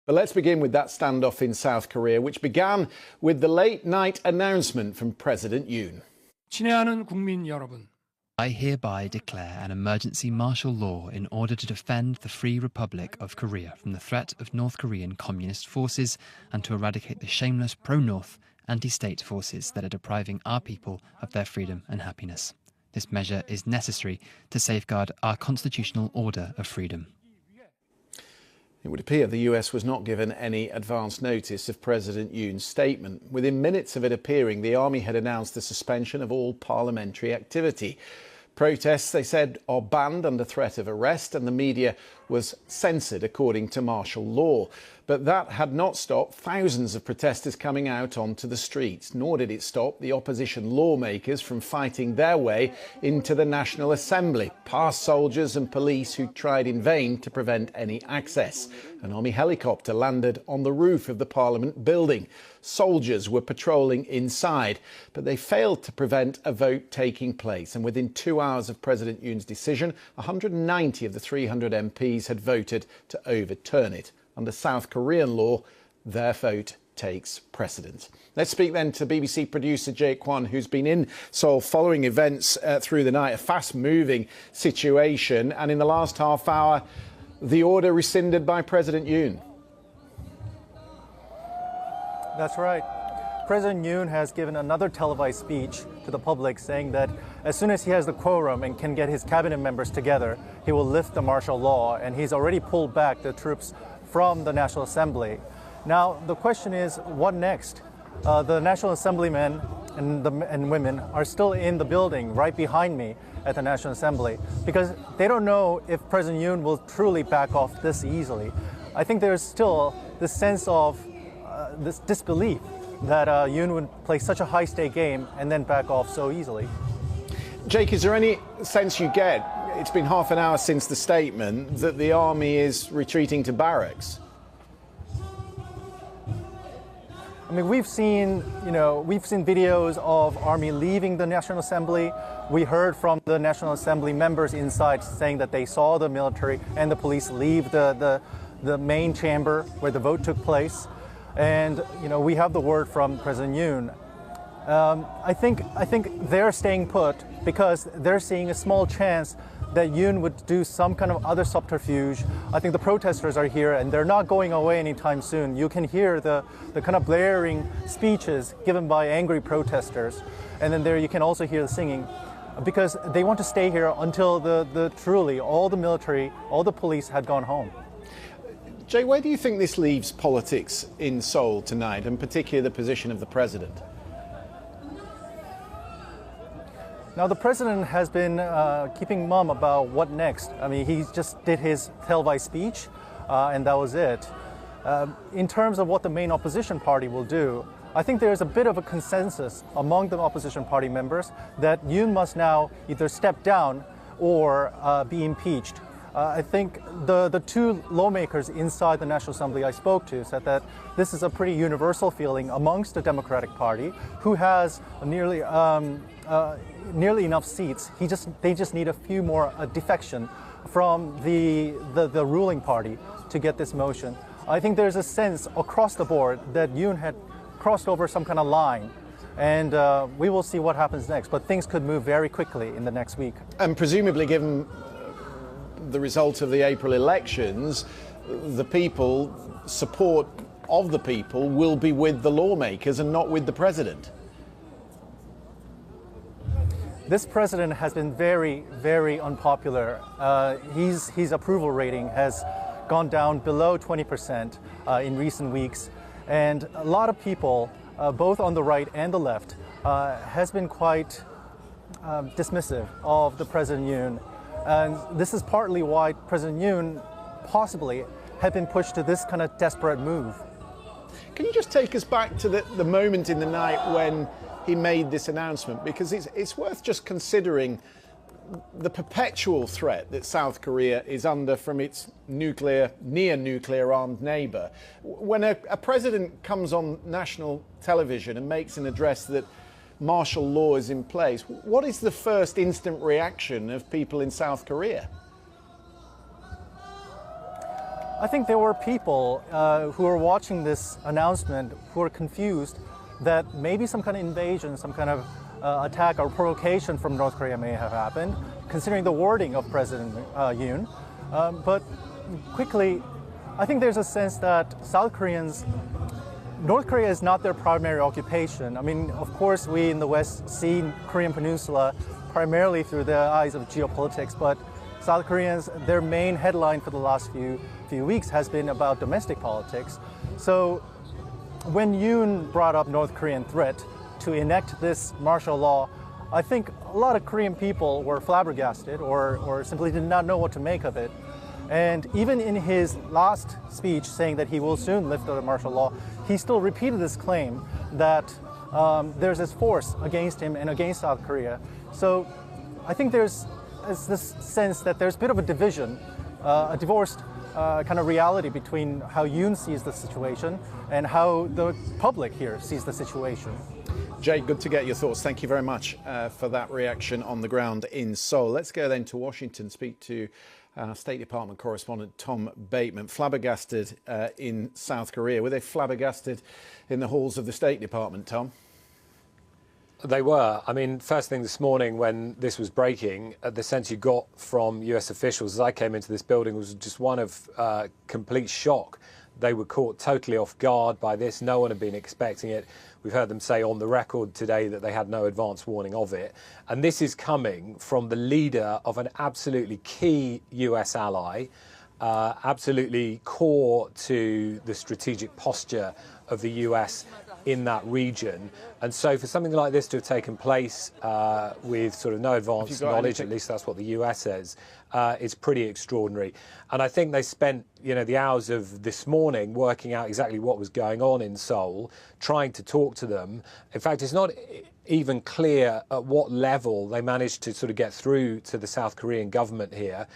But let's begin with that standoff in South Korea, which began with the late-night announcement from President Yoon. 친애하는 국민 여러분. I hereby declare an emergency martial law in order to defend the Free Republic of Korea from the threat of North Korean communist forces and to eradicate the shameless pro-North anti-state forces that are depriving our people of their freedom and happiness. This measure is necessary to safeguard our constitutional order of freedom. It would appear the US was not given any advance notice of President Yoon's statement. Within minutes of it appearing, the army had announced the suspension of all parliamentary activity. Protests, they said, are banned under threat of arrest, and the media was censored according to martial law. But that had not stopped thousands of protesters coming out onto the streets, nor did it stop the opposition lawmakers from fighting their way into the National Assembly, past soldiers and police who tried in vain to prevent any access. An army helicopter landed on the roof of the Parliament building. Soldiers were patrolling inside, but they failed to prevent a vote taking place. And within 2 hours of President Yoon's decision, 190 of the 300 MPs had voted to overturn it. Under South Korean law, their vote takes precedent. Let's speak then to BBC producer Jae Kwon, who's been in Seoul following events through the night, a fast-moving situation. And in the last half hour, the order rescinded by President Yoon. That's right. President Yoon has given another televised speech to the public saying that as soon as he has the quorum and can get his cabinet members together, he will lift the martial law, and he's already pulled back the troops from the National Assembly. Now, the question is, what next? The National Assemblymen and women are still in the building right behind me at the National Assembly because they don't know if President Yoon will truly back off this easily. I think there's still this sense of this disbelief that Yoon would play such a high-stake game and then back off so easily. Jake, is there any sense you get, it's been half an hour since the statement, that the army is retreating to barracks? I mean, we've seen videos of army leaving the National Assembly. We heard from the National Assembly members inside saying that they saw the military and the police leave the main chamber where the vote took place. And, we have the word from President Yoon. I think they're staying put because they're seeing a small chance that Yoon would do some kind of other subterfuge. I think the protesters are here and they're not going away anytime soon. You can hear the kind of blaring speeches given by angry protesters. And then there you can also hear the singing because they want to stay here until truly all the military, all the police had gone home. Jay, where do you think this leaves politics in Seoul tonight, and particularly the position of the president? Now, the president has been keeping mum about what next. I mean, he just did his televised speech, and that was it. In terms of what the main opposition party will do, I think there is a bit of a consensus among the opposition party members that Yoon must now either step down or be impeached. I think the two lawmakers inside the National Assembly I spoke to said that this is a pretty universal feeling amongst the Democratic Party, who has nearly enough seats. They just need a few more defection from the ruling party to get this motion. I think there's a sense across the board that Yoon had crossed over some kind of line. And we will see what happens next. But things could move very quickly in the next week. And presumably, given the result of the April elections, the support of the people will be with the lawmakers and not with the president. This president has been very, very unpopular. His approval rating has gone down below 20% in recent weeks. And a lot of people, both on the right and the left, has been quite dismissive of the President Yoon. And this is partly why President Yoon possibly had been pushed to this kind of desperate move. Can you just take us back to the moment in the night when he made this announcement? Because it's worth just considering the perpetual threat that South Korea is under from its near-nuclear armed neighbour. When a president comes on national television and makes an address that martial law is in place, what is the first instant reaction of people in South Korea? I think there were people who were watching this announcement who were confused that maybe some kind of invasion, some kind of attack or provocation from North Korea may have happened, considering the wording of President Yoon. But quickly, I think there's a sense that North Korea is not their primary occupation. I mean, of course, we in the West see Korean Peninsula primarily through the eyes of geopolitics, but South Koreans, their main headline for the last few weeks has been about domestic politics. So when Yoon brought up North Korean threat to enact this martial law, I think a lot of Korean people were flabbergasted or simply did not know what to make of it. And even in his last speech saying that he will soon lift the martial law, he still repeated this claim that there's this force against him and against South Korea. So I think there's this sense that there's a bit of a division, a divorced kind of reality between how Yoon sees the situation and how the public here sees the situation. Jay, good to get your thoughts. Thank you very much for that reaction on the ground in Seoul. Let's go then to Washington, speak to State Department correspondent Tom Bateman. Flabbergasted in South Korea. Were they flabbergasted in the halls of the State Department, Tom? They were. I mean, first thing this morning when this was breaking, the sense you got from US officials as I came into this building was just one of complete shock. They were caught totally off guard by this. No one had been expecting it. We've heard them say on the record today that they had no advance warning of it. And this is coming from the leader of an absolutely key US ally, absolutely core to the strategic posture of the US in that region. And so for something like this to have taken place with sort of no advance knowledge, at least that's what the US says, it's pretty extraordinary. And I think they spent, the hours of this morning working out exactly what was going on in Seoul, trying to talk to them. In fact, it's not even clear at what level they managed to sort of get through to the South Korean government here.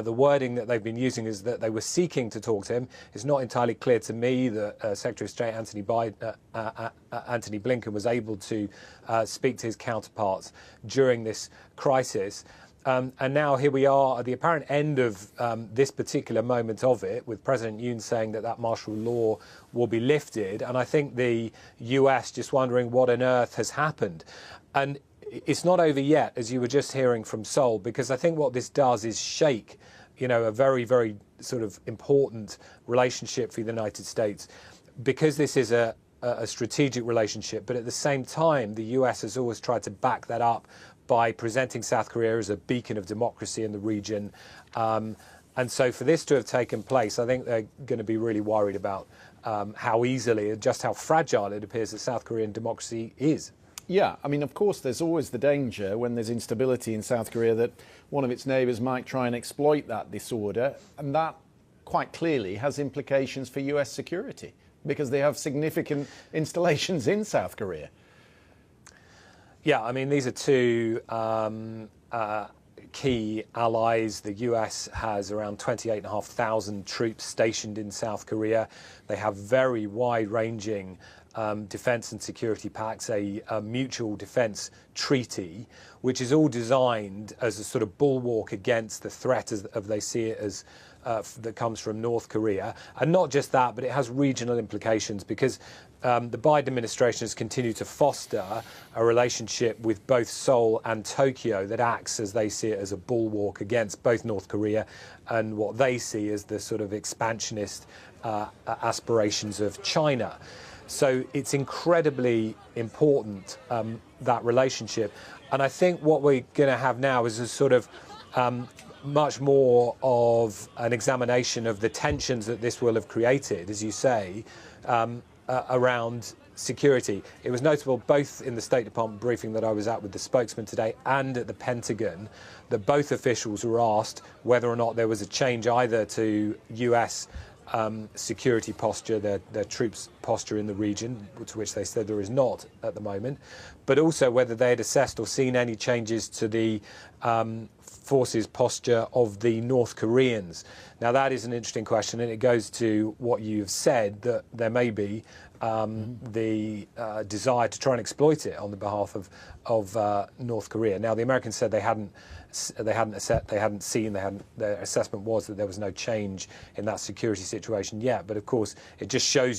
The wording that they've been using is that they were seeking to talk to him. It's not entirely clear to me that Secretary of State Antony Blinken was able to speak to his counterparts during this crisis. And now here we are at the apparent end of this particular moment of it, with President Yoon saying that martial law will be lifted. And I think the US just wondering what on earth has happened. And it's not over yet, as you were just hearing from Seoul, because I think what this does is shake, a very, very sort of important relationship for the United States, because this is a strategic relationship. But at the same time, the US has always tried to back that up by presenting South Korea as a beacon of democracy in the region. And so for this to have taken place, I think they're going to be really worried about how easily and just how fragile it appears that South Korean democracy is. Yeah, I mean, of course, there's always the danger when there's instability in South Korea that one of its neighbours might try and exploit that disorder. And that quite clearly has implications for US security because they have significant installations in South Korea. Yeah, I mean, these are two key allies. The US has around 28,500 troops stationed in South Korea. They have very wide-ranging defence and security pacts, a mutual defence treaty, which is all designed as a sort of bulwark against the threat as they see it as that comes from North Korea. And not just that, but it has regional implications because the Biden administration has continued to foster a relationship with both Seoul and Tokyo that acts, as they see it, as a bulwark against both North Korea and what they see as the sort of expansionist aspirations of China. So it's incredibly important, that relationship. And I think what we're going to have now is a sort of much more of an examination of the tensions that this will have created, as you say, around security. It was notable both in the State Department briefing that I was at with the spokesman today and at the Pentagon that both officials were asked whether or not there was a change either to US security posture, their troops' posture in the region, to which they said there is not at the moment, but also whether they had assessed or seen any changes to the forces posture of the North Koreans. Now that is an interesting question, and it goes to what you've said, that there may be the desire to try and exploit it on the behalf of North Korea. Now the Americans said their assessment was that there was no change in that security situation yet, but of course it just shows you